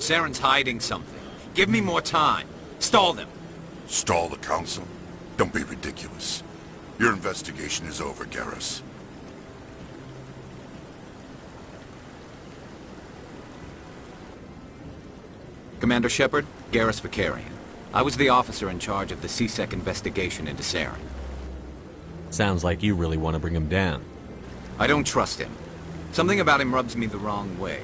Saren's hiding something. Give me more time. Stall them. Stall the Council? Don't be ridiculous. Your investigation is over, Garrus. Commander Shepard, Garrus Vakarian. I was the officer in charge of the C-Sec investigation into Saren. Sounds like you really want to bring him down. I don't trust him. Something about him rubs me the wrong way.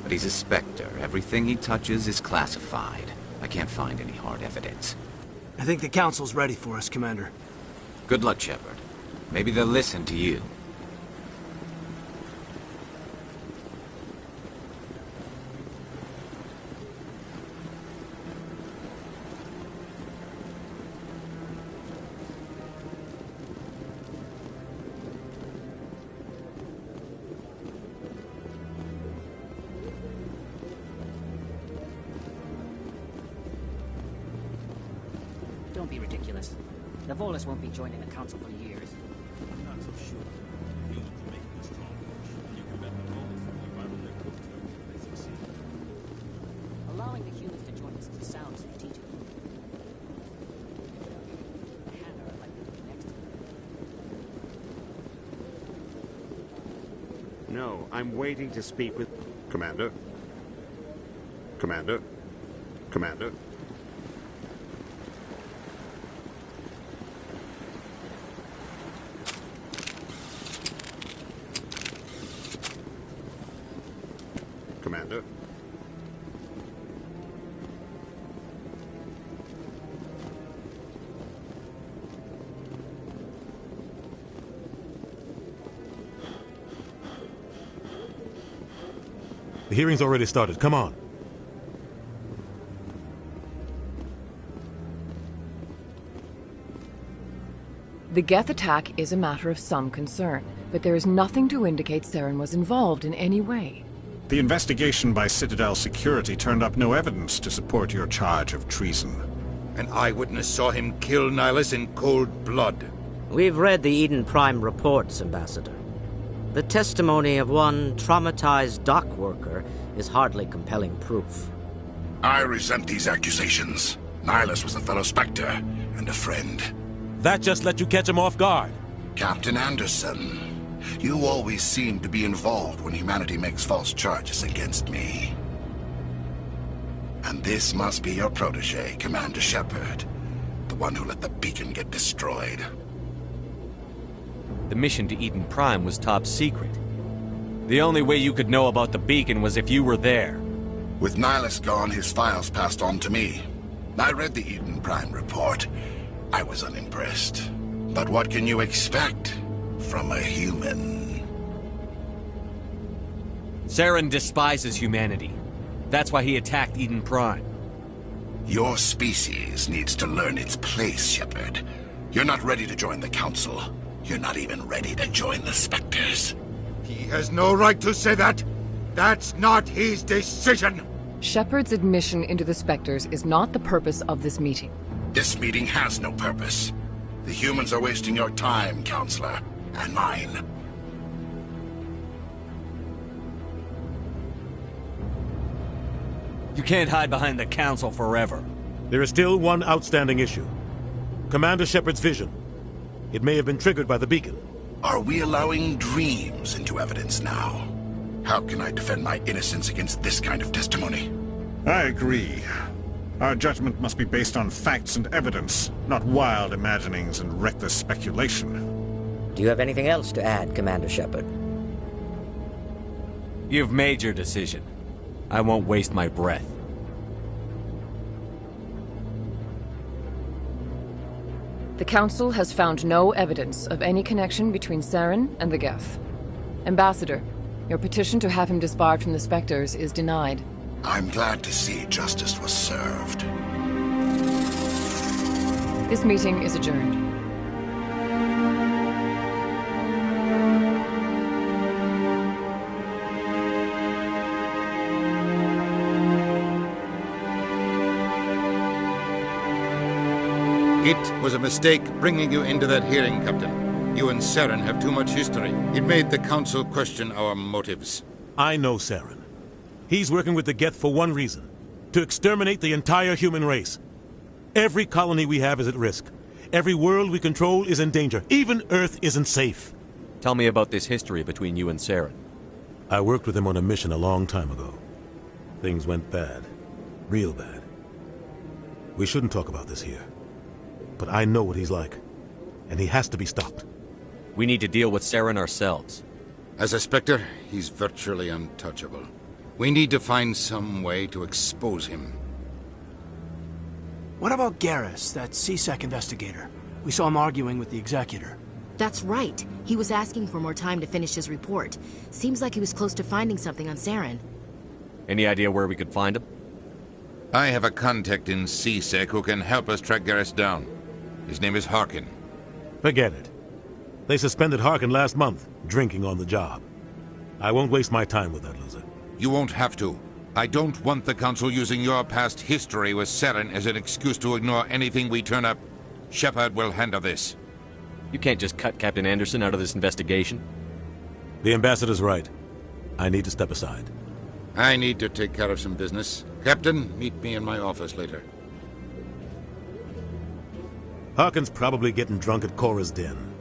But he's a Spectre. Everything he touches is classified. I can't find any hard evidence. I think the Council's ready for us, Commander. Good luck, Shepard. Maybe they'll listen to you. Don't be ridiculous. The Volus won't be joining the Council for years. I'm not so sure. Humans are making a strong push, and you prevent the Volus from environmentally cooked if they succeed. Allowing the humans to join us is sound strategic. Hannah are likely to be next to me. No, I'm waiting to speak with... Commander? Commander? Commander? Commander? The hearing's already started. Come on. The Geth attack is a matter of some concern, but there is nothing to indicate Saren was involved in any way. The investigation by Citadel Security turned up no evidence to support your charge of treason. An eyewitness saw him kill Nihilus in cold blood. We've read the Eden Prime reports, Ambassador. The testimony of one traumatized dock worker is hardly compelling proof. I resent these accusations. Nihilus was a fellow Spectre and a friend. That just let you catch him off guard. Captain Anderson, you always seem to be involved when humanity makes false charges against me. And this must be your protege, Commander Shepard. The one who let the beacon get destroyed. The mission to Eden Prime was top secret. The only way you could know about the beacon was if you were there. With Nihilus gone, his files passed on to me. I read the Eden Prime report. I was unimpressed. But what can you expect from a human? Saren despises humanity. That's why he attacked Eden Prime. Your species needs to learn its place, Shepard. You're not ready to join the Council. You're not even ready to join the Spectres. He has no right to say that. That's not his decision. Shepard's admission into the Spectres is not the purpose of this meeting. This meeting has no purpose. The humans are wasting your time, Counselor, and mine. You can't hide behind the Council forever. There is still one outstanding issue. Commander Shepard's vision. It may have been triggered by the beacon. Are we allowing dreams into evidence now? How can I defend my innocence against this kind of testimony? I agree. Our judgment must be based on facts and evidence, not wild imaginings and reckless speculation. Do you have anything else to add, Commander Shepard? You've made your decision. I won't waste my breath. The Council has found no evidence of any connection between Saren and the Geth. Ambassador, your petition to have him disbarred from the Spectres is denied. I'm glad to see justice was served. This meeting is adjourned. It was a mistake bringing you into that hearing, Captain. You and Saren have too much history. It made the Council question our motives. I know Saren. He's working with the Geth for one reason. to exterminate the entire human race. Every colony we have is at risk. Every world we control is in danger. Even Earth isn't safe. Tell me about this history between you and Saren. I worked with him on a mission a long time ago. Things went bad. Real bad. We shouldn't talk about this here. But I know what he's like. And he has to be stopped. We need to deal with Saren ourselves. As a Spectre, he's virtually untouchable. We need to find some way to expose him. What about Garrus, that CSEC investigator? We saw him arguing with the Executor. That's right. He was asking for more time to finish his report. Seems like he was close to finding something on Saren. Any idea where we could find him? I have a contact in CSEC who can help us track Garrus down. His name is Harkin. Forget it. They suspended Harkin last month, drinking on the job. I won't waste my time with that loser. You won't have to. I don't want the Council using your past history with Saren as an excuse to ignore anything we turn up. Shepard will handle this. You can't just cut Captain Anderson out of this investigation. The Ambassador's right. I need to step aside. I need to take care of some business. Captain, meet me in my office later. Harkin's probably getting drunk at Cora's Den.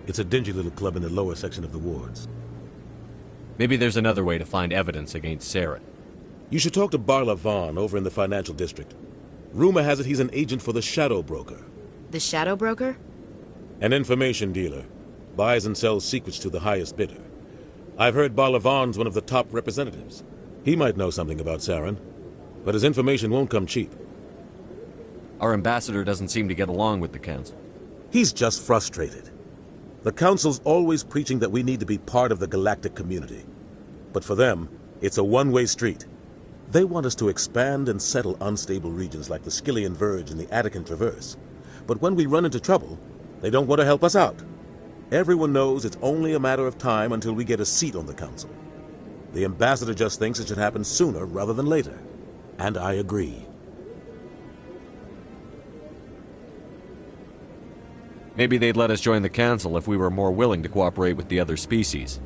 It's a dingy little club in the lower section of the wards. Maybe there's another way to find evidence against Saren. You should talk to Barla Vaughn over in the financial district. Rumor has it he's an agent for the Shadow Broker. The Shadow Broker? An information dealer. Buys and sells secrets to the highest bidder. I've heard Barla Vaughn's one of the top representatives. He might know something about Saren, but his information won't come cheap. Our ambassador doesn't seem to get along with the Council. He's just frustrated. The Council's always preaching that we need to be part of the galactic community. But for them, it's a one-way street. They want us to expand and settle unstable regions like the Skyllian Verge and the Attican Traverse. But when we run into trouble, they don't want to help us out. Everyone knows it's only a matter of time until we get a seat on the Council. The Ambassador just thinks it should happen sooner rather than later. And I agree. Maybe they'd let us join the Council if we were more willing to cooperate with the other species.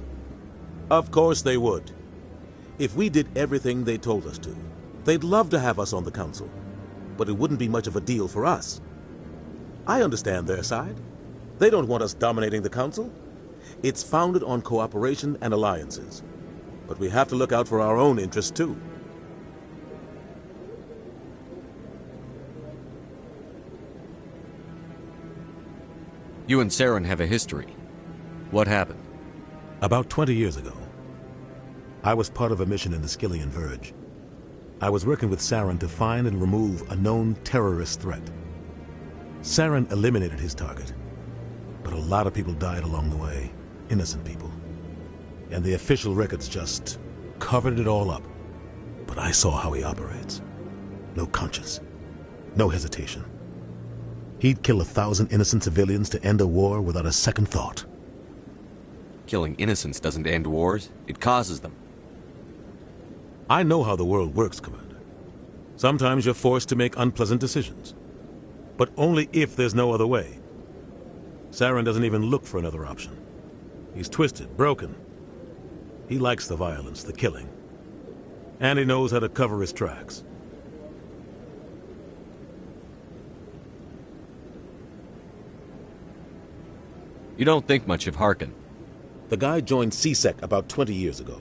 Of course they would. If we did everything they told us to, they'd love to have us on the Council. But it wouldn't be much of a deal for us. I understand their side. They don't want us dominating the Council. It's founded on cooperation and alliances. But we have to look out for our own interests, too. You and Saren have a history. What happened? About 20 years ago, I was part of a mission in the Skyllian Verge. I was working with Saren to find and remove a known terrorist threat. Saren eliminated his target, but a lot of people died along the way, innocent people. And the official records just covered it all up. But I saw how he operates. No conscience, no hesitation. He'd kill 1,000 innocent civilians to end a war without a second thought. Killing innocents doesn't end wars, it causes them. I know how the world works, Commander. Sometimes you're forced to make unpleasant decisions. But only if there's no other way. Saren doesn't even look for another option. He's twisted, broken. He likes the violence, the killing. And he knows how to cover his tracks. You don't think much of Harkin. The guy joined CSEC about 20 years ago.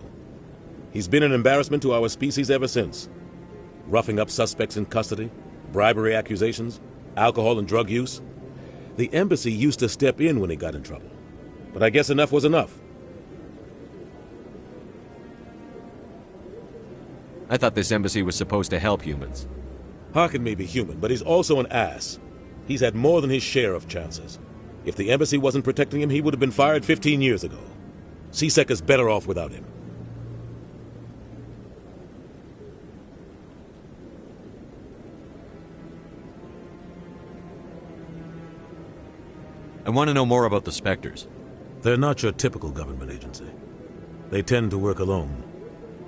He's been an embarrassment to our species ever since. Roughing up suspects in custody, bribery accusations, alcohol and drug use. The embassy used to step in when he got in trouble. But I guess enough was enough. I thought this embassy was supposed to help humans. Harkin may be human, but he's also an ass. He's had more than his share of chances. If the embassy wasn't protecting him, he would have been fired 15 years ago. CSEC is better off without him. I want to know more about the Spectres. They're not your typical government agency. They tend to work alone,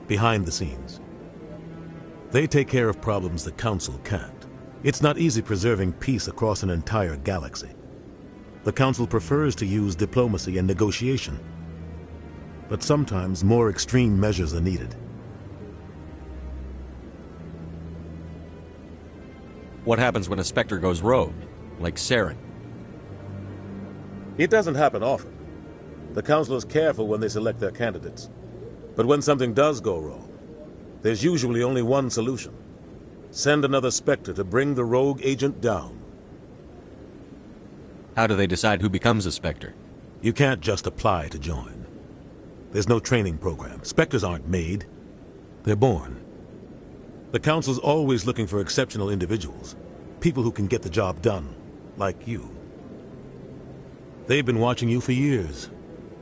behind the scenes. They take care of problems the Council can't. It's not easy preserving peace across an entire galaxy. The Council prefers to use diplomacy and negotiation. But sometimes more extreme measures are needed. What happens when a Spectre goes rogue, like Saren? It doesn't happen often. The Council is careful when they select their candidates. But when something does go wrong, there's usually only one solution. Send another Spectre to bring the rogue agent down. How do they decide who becomes a Spectre? You can't just apply to join. There's no training program. Spectres aren't made. They're born. The Council's always looking for exceptional individuals. People who can get the job done, like you. They've been watching you for years.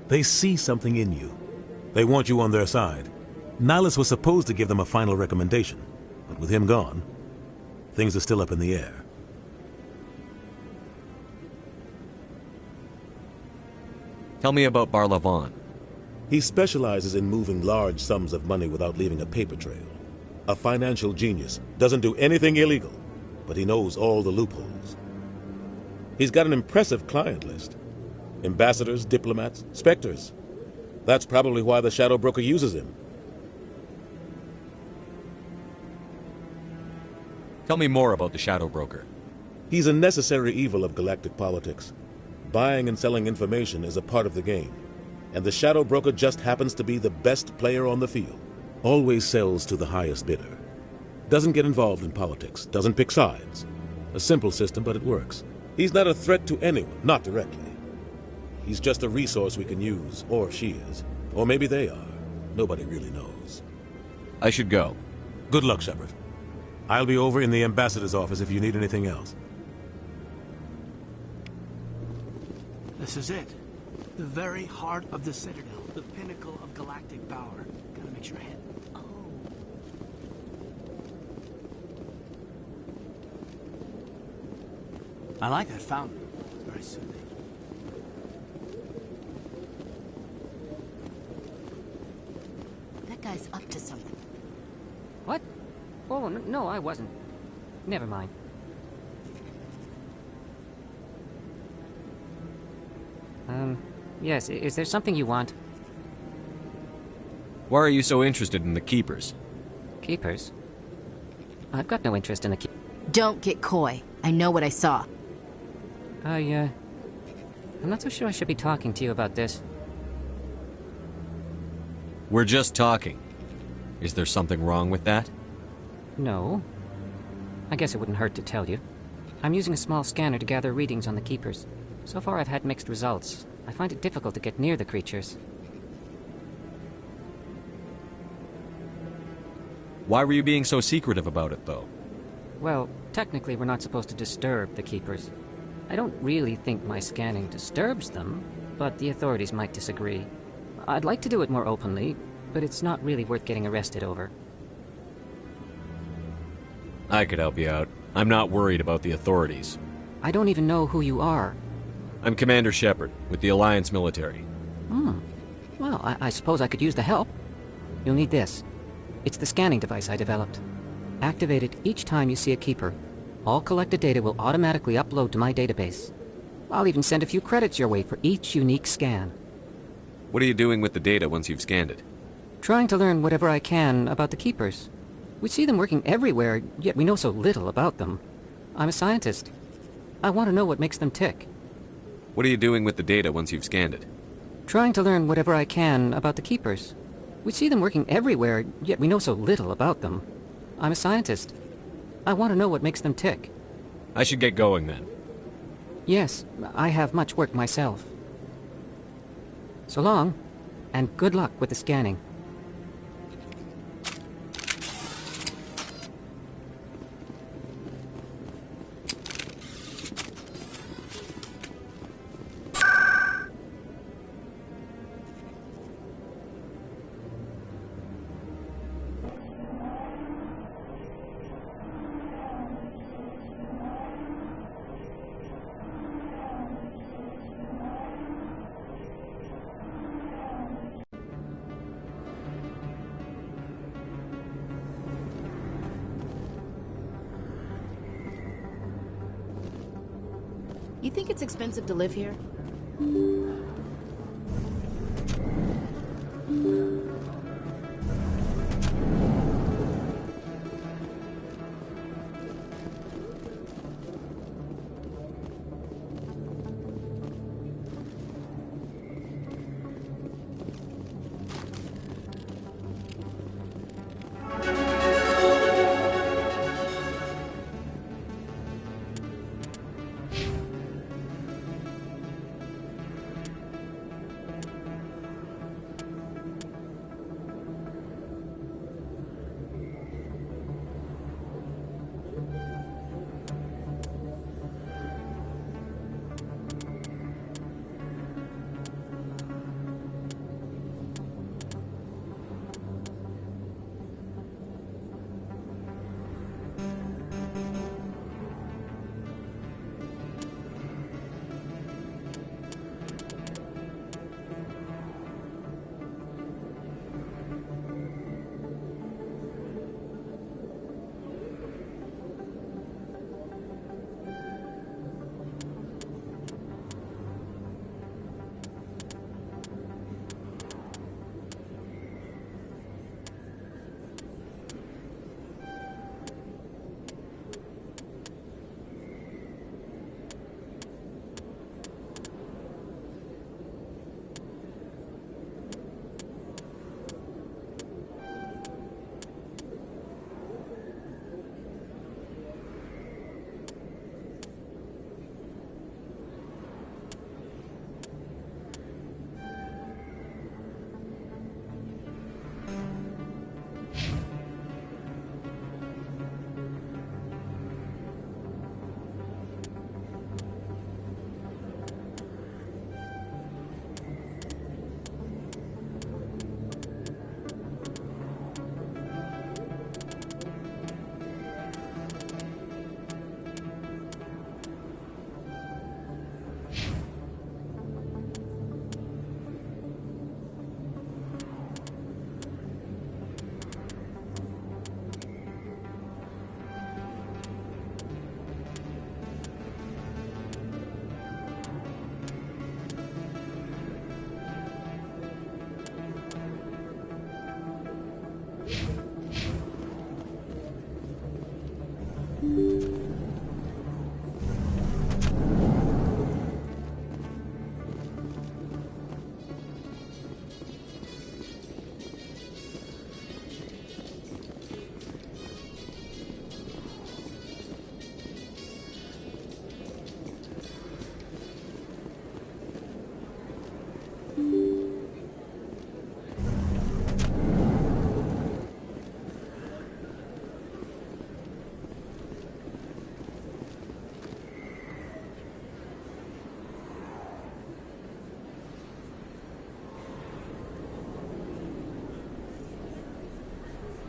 They see something in you. They want you on their side. Nihilus was supposed to give them a final recommendation, but with him gone, things are still up in the air. Tell me about Barla Vaughn. He specializes in moving large sums of money without leaving a paper trail. A financial genius, doesn't do anything illegal, but he knows all the loopholes. He's got an impressive client list. Ambassadors, diplomats, Spectres. That's probably why the Shadow Broker uses him. Tell me more about the Shadow Broker. He's a necessary evil of galactic politics. Buying and selling information is a part of the game, and the Shadow Broker just happens to be the best player on the field. Always sells to the highest bidder. Doesn't get involved in politics, doesn't pick sides. A simple system, but it works. He's not a threat to anyone, not directly. He's just a resource we can use, or she is. Or maybe they are. Nobody really knows. I should go. Good luck, Shepard. I'll be over in the Ambassador's office if you need anything else. This is it. The very heart of the Citadel. The pinnacle of galactic power. Gotta make sure head. Oh. I like that fountain. It's very soothing. That guy's up to something. What? Oh, no, I wasn't. Never mind. Yes, is there something you want? Why are you so interested in the Keepers? Keepers? I've got no interest in the Don't get coy. I know what I saw. I'm not so sure I should be talking to you about this. We're just talking. Is there something wrong with that? No. I guess it wouldn't hurt to tell you. I'm using a small scanner to gather readings on the Keepers. So far I've had mixed results. I find it difficult to get near the creatures. Why were you being so secretive about it, though? Well, technically we're not supposed to disturb the Keepers. I don't really think my scanning disturbs them, but the authorities might disagree. I'd like to do it more openly, but it's not really worth getting arrested over. I could help you out. I'm not worried about the authorities. I don't even know who you are. I'm Commander Shepard, with the Alliance military. Well, I suppose I could use the help. You'll need this. It's the scanning device I developed. Activate it each time you see a Keeper. All collected data will automatically upload to my database. I'll even send a few credits your way for each unique scan. What are you doing with the data once you've scanned it? Trying to learn whatever I can about the Keepers. We see them working everywhere, yet we know so little about them. I'm a scientist. I want to know what makes them tick. What are you doing with the data once you've scanned it? Trying to learn whatever I can about the Keepers. We see them working everywhere, yet we know so little about them. I'm a scientist. I want to know what makes them tick. I should get going then. Yes, I have much work myself. So long, and good luck with the scanning. You think it's expensive to live here?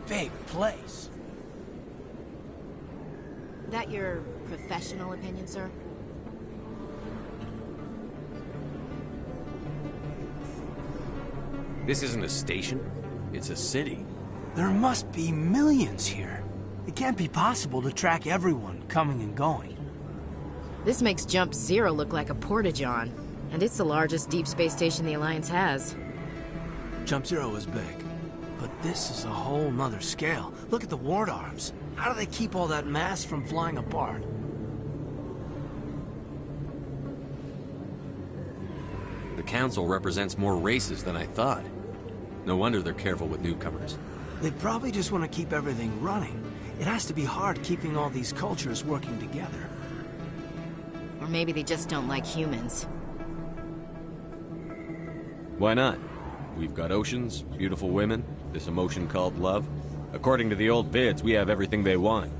big place. That your professional opinion, sir? This isn't a station. It's a city. There must be millions here. It can't be possible to track everyone coming and going. This makes Jump Zero look like a porta-john. And it's the largest deep space station the Alliance has. Jump Zero is big. But this is a whole nother scale. Look at the ward arms. How do they keep all that mass from flying apart? The Council represents more races than I thought. No wonder they're careful with newcomers. They probably just want to keep everything running. It has to be hard keeping all these cultures working together. Or maybe they just don't like humans. Why not? We've got oceans, beautiful women, this emotion called love. According to the old vids, we have everything they want.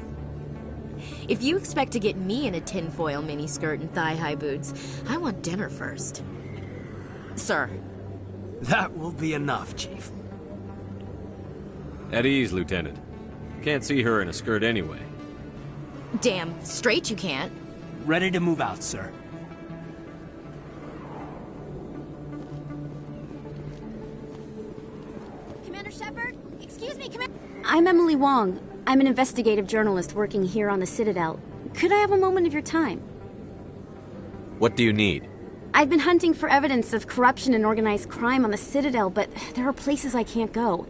If you expect to get me in a tinfoil miniskirt and thigh-high boots, I want dinner first. Sir. That will be enough, Chief. At ease, Lieutenant. Can't see her in a skirt anyway. Damn straight you can't. Ready to move out, sir. Commander Shepard? Excuse me, Commander... I'm Emily Wong. I'm an investigative journalist working here on the Citadel. Could I have a moment of your time? What do you need? I've been hunting for evidence of corruption and organized crime on the Citadel, but there are places I can't go.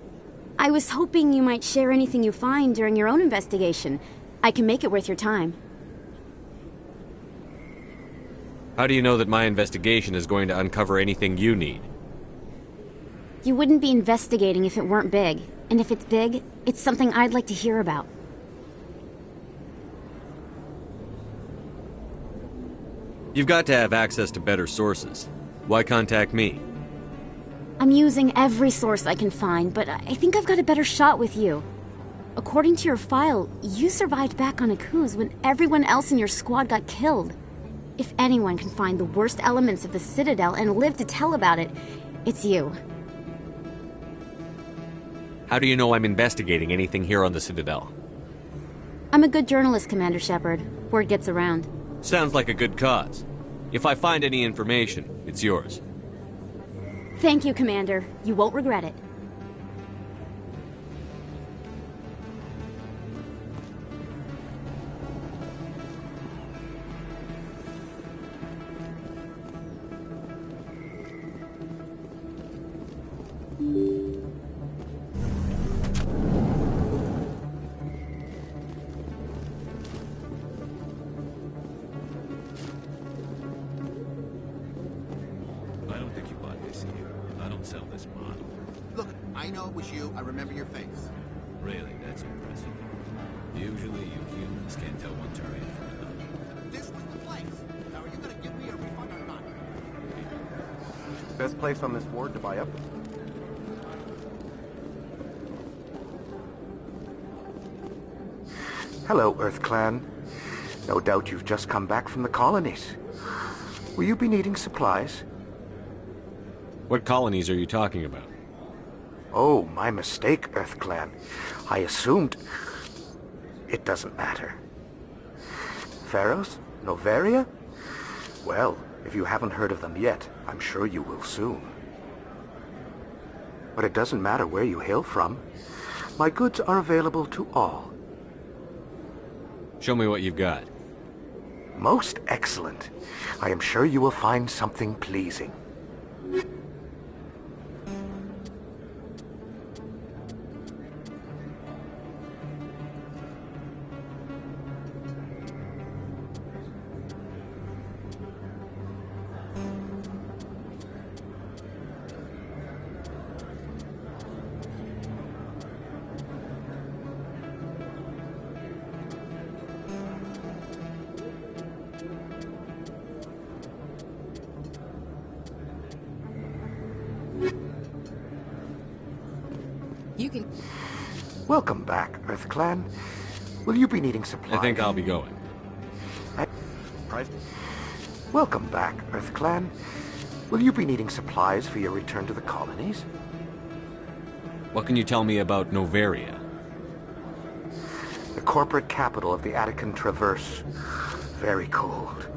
I was hoping you might share anything you find during your own investigation. I can make it worth your time. How do you know that my investigation is going to uncover anything you need? You wouldn't be investigating if it weren't big. And if it's big, it's something I'd like to hear about. You've got to have access to better sources. Why contact me? I'm using every source I can find, but I think I've got a better shot with you. According to your file, you survived back on Akuz when everyone else in your squad got killed. If anyone can find the worst elements of the Citadel and live to tell about it, it's you. How do you know I'm investigating anything here on the Citadel? I'm a good journalist, Commander Shepard. Word gets around. Sounds like a good cause. If I find any information, it's yours. Thank you, Commander. You won't regret it. I don't think you bought this here. I don't sell this model. Look, I know it was you. I remember your face. Really, that's impressive. Usually you humans can't tell one Turian from another. This was the place. Now, are you gonna give me a refund or not? Best place on this ward to buy up? Hello, Earth Clan. No doubt you've just come back from the colonies. Will you be needing supplies? What colonies are you talking about? Oh, my mistake, Earth Clan. I assumed... It doesn't matter. Pharos? Noveria? Well, if you haven't heard of them yet, I'm sure you will soon. But it doesn't matter where you hail from. My goods are available to all. Show me what you've got. Most excellent. I am sure you will find something pleasing. You can... Welcome back, Earth Clan. Will you be needing supplies? I think I'll be going. Welcome back, Earth Clan. Will you be needing supplies for your return to the colonies? What can you tell me about Noveria? The corporate capital of the Attican Traverse. Very cold.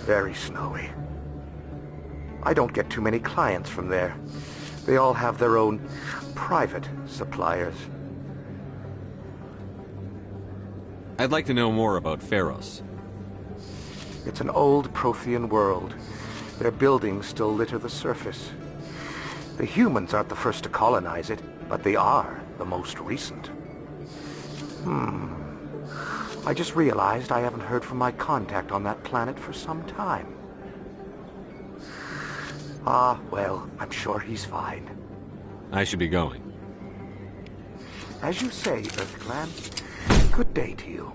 Very snowy. I don't get too many clients from there. They all have their own private suppliers. I'd like to know more about Pharos. It's an old Prothean world. Their buildings still litter the surface. The humans aren't the first to colonize it, but they are the most recent. I just realized I haven't heard from my contact on that planet for some time. Ah, well, I'm sure he's fine. I should be going. As you say, EarthClan. Good day to you.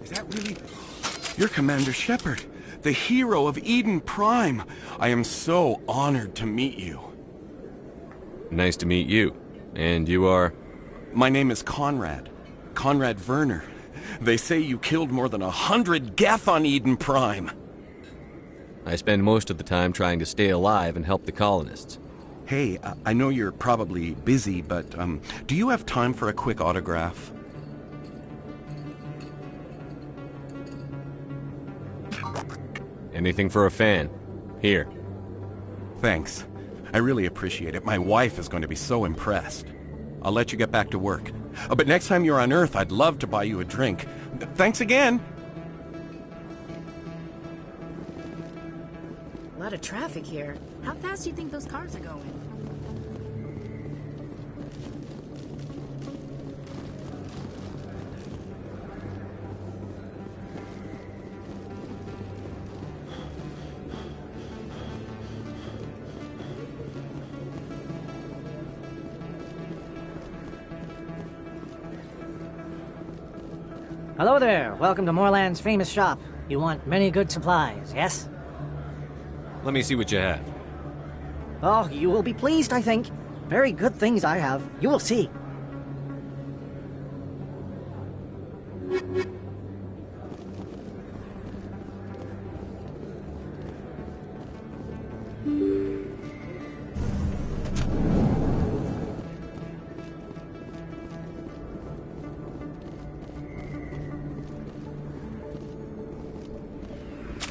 Is that really... You're Commander Shepard, the hero of Eden Prime. I am so honored to meet you. Nice to meet you. And you are? My name is Conrad. Conrad Werner. They say you killed more than 100 Geth on Eden Prime. I spend most of the time trying to stay alive and help the colonists. Hey, I know you're probably busy, but do you have time for a quick autograph? Anything for a fan. Here. Thanks. I really appreciate it. My wife is going to be so impressed. I'll let you get back to work. But next time you're on Earth, I'd love to buy you a drink. Thanks again! A lot of traffic here. How fast do you think those cars are going? Hello there. Welcome to Moorland's famous shop. You want many good supplies, yes? Let me see what you have. Oh, you will be pleased, I think. Very good things I have. You will see.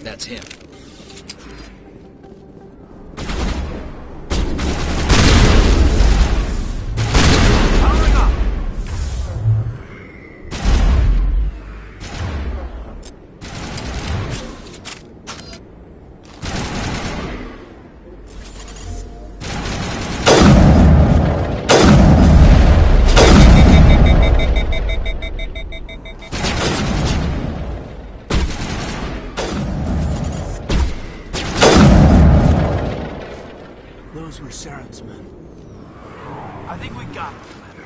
That's him. Those were Saren's men. I think we got them, Commander.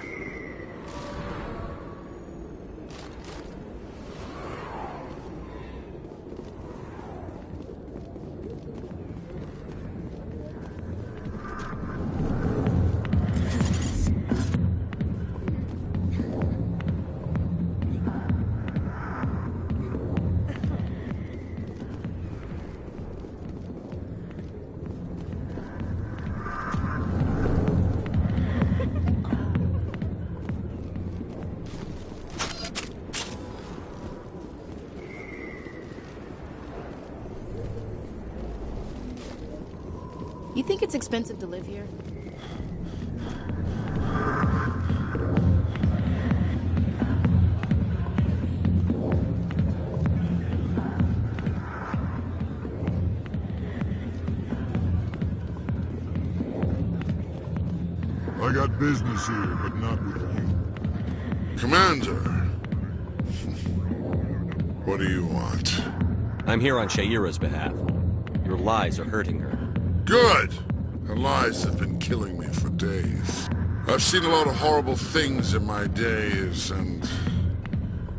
You think it's expensive to live here? I got business here, but not with you. Commander! What do you want? I'm here on Sha'ira's behalf. Your lies are hurting her. Good! Her lies have been killing me for days. I've seen a lot of horrible things in my days, and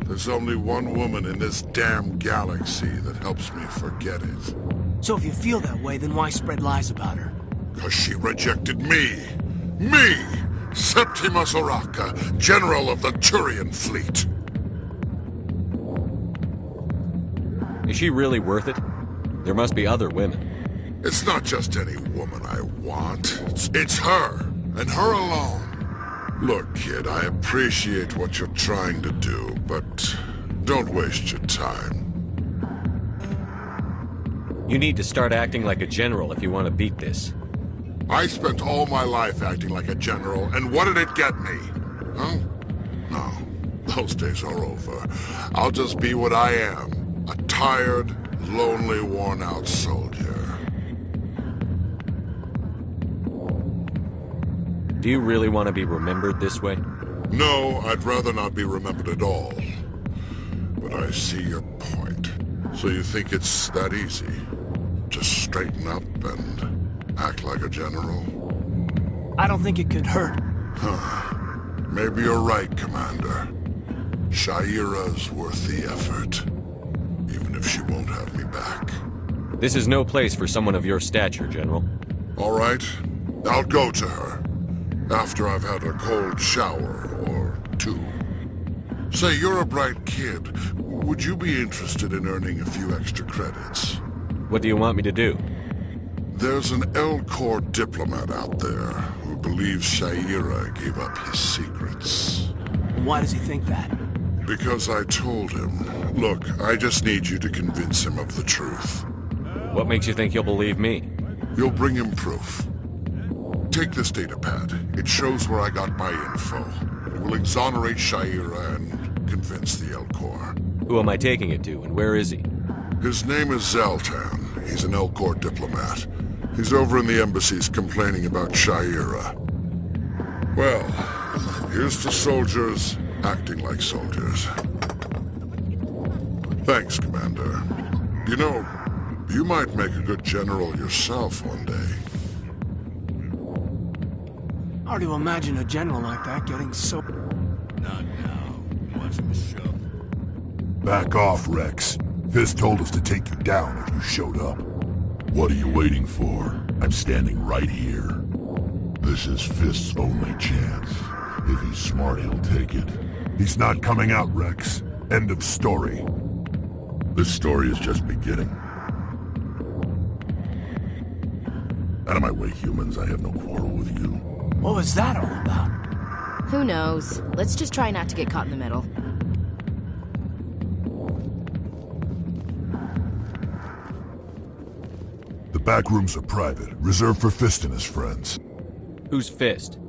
there's only one woman in this damn galaxy that helps me forget it. So if you feel that way, then why spread lies about her? 'Cause she rejected me! Me! Septimus Oraka, General of the Turian Fleet! Is she really worth it? There must be other women. It's not just any woman I want. It's her. and her alone. Look, kid, I appreciate what you're trying to do, but don't waste your time. You need to start acting like a general if you want to beat this. I spent all my life acting like a general, and what did it get me? Huh? No, those days are over. I'll just be what I am, a tired, lonely, worn-out soldier. Do you really want to be remembered this way? No, I'd rather not be remembered at all. But I see your point. So you think it's that easy? Just straighten up and act like a general? I don't think it could hurt. Huh. Maybe you're right, Commander. Sha'ira's worth the effort. Even if she won't have me back. This is no place for someone of your stature, General. All right. I'll go to her. After I've had a cold shower or two. Say, you're a bright kid. Would you be interested in earning a few extra credits? What do you want me to do? There's an Elcor diplomat out there who believes Sha'ira gave up his secrets. Why does he think that? Because I told him. Look, I just need you to convince him of the truth. What makes you think he'll believe me? You'll bring him proof. Take this datapad. It shows where I got my info. It will exonerate Sha'ira and convince the Elcor. Who am I taking it to, and where is he? His name is Zaltan. He's an Elcor diplomat. He's over in the embassies complaining about Sha'ira. Well, here's to soldiers acting like soldiers. Thanks, Commander. You know, you might make a good general yourself one day. Hard to imagine a general like that getting so... Not now. Watching the show. Back off, Rex. Fist told us to take you down if you showed up. What are you waiting for? I'm standing right here. This is Fist's only chance. If he's smart, he'll take it. He's not coming out, Rex. End of story. This story is just beginning. Out of my way, humans. I have no quarrel with you. What was that all about? Who knows? Let's just try not to get caught in the middle. The back rooms are private, reserved for Fist and his friends. Who's Fist?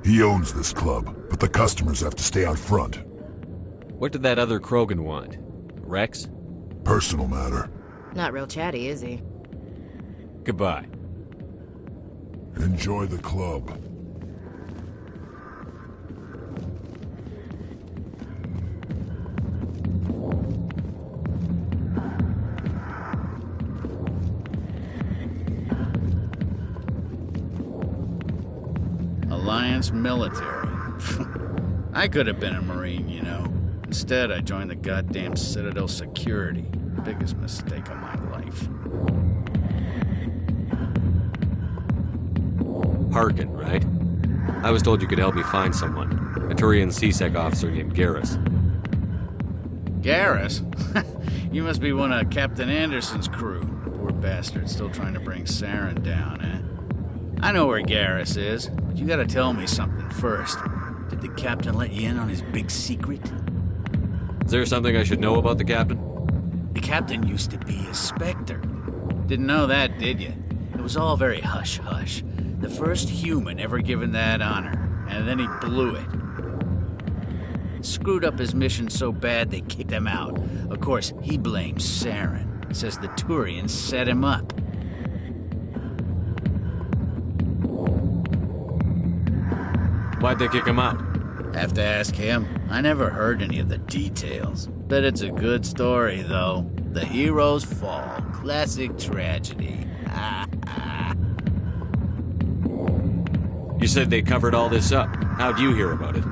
He owns this club, but the customers have to stay out front. What did that other Krogan want? Rex? Personal matter. Not real chatty, is he? Goodbye. Enjoy the club. Alliance military. I could have been a Marine, you know. Instead, I joined the goddamn Citadel security. Biggest mistake of my life. Harkin, right? I was told you could help me find someone. A Turian CSEC officer named Garrus. Garrus? You must be one of Captain Anderson's crew. Poor bastard, still trying to bring Saren down, eh? I know where Garrus is, but you gotta tell me something first. Did the captain let you in on his big secret? Is there something I should know about the captain? The captain used to be a Spectre. Didn't know that, did you? It was all very hush-hush. The first human ever given that honor, and then he blew it. Screwed up his mission so bad they kicked him out. Of course, he blames Saren. Says the Turians set him up. Why'd they kick him out? Have to ask him. I never heard any of the details. Bet it's a good story, though. The heroes fall. Classic tragedy. You said they covered all this up. How'd you hear about it?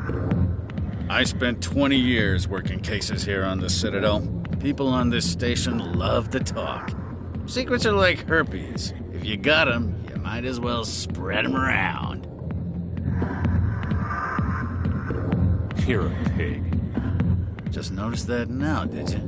I spent 20 years working cases here on the Citadel. People on this station love to talk. Secrets are like herpes. If you got them, you might as well spread them around. You're a pig. Just noticed that now, did you?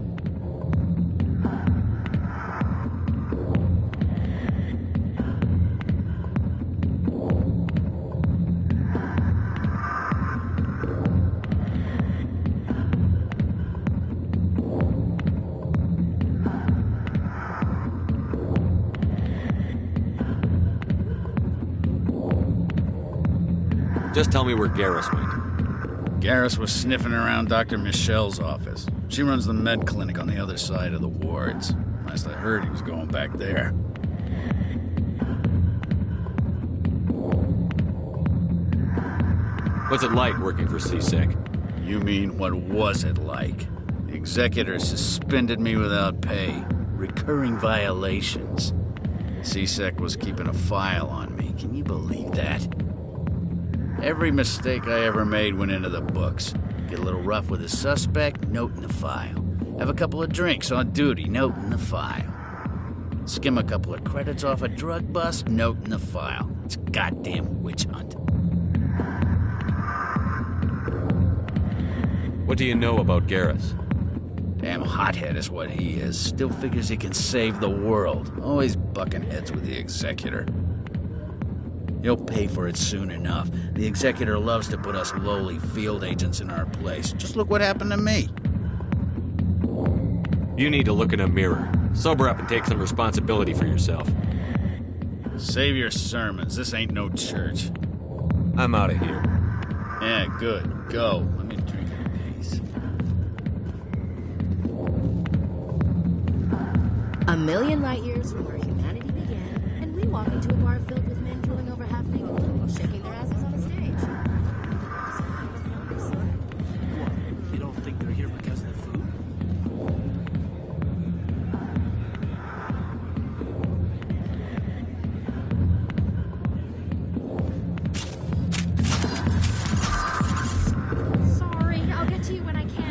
Just tell me where Garrus went. Garrus was sniffing around Dr. Michelle's office. She runs the med clinic on the other side of the wards. Last I heard, he was going back there. What's it like working for CSEC? You mean, what was it like? The executor suspended me without pay. Recurring violations. CSEC was keeping a file on me. Can you believe that? Every mistake I ever made went into the books. Get a little rough with a suspect, note in the file. Have a couple of drinks on duty, note in the file. Skim a couple of credits off a drug bust, note in the file. It's a goddamn witch hunt. What do you know about Garrus? Damn hothead is what he is. Still figures he can save the world. Always bucking heads with the executor. He'll pay for it soon enough. The executor loves to put us lowly field agents in our place. Just look what happened to me. You need to look in a mirror. Sober up and take some responsibility for yourself. Save your sermons. This ain't no church. I'm out of here. Yeah, good. Go. Let me drink in peace. A million light years from where humanity began, and we walk into a bar filled with men drooling over half-naked women while shaking their asses on a stage. You don't think they're here because of the food? Sorry, I'll get to you when I can.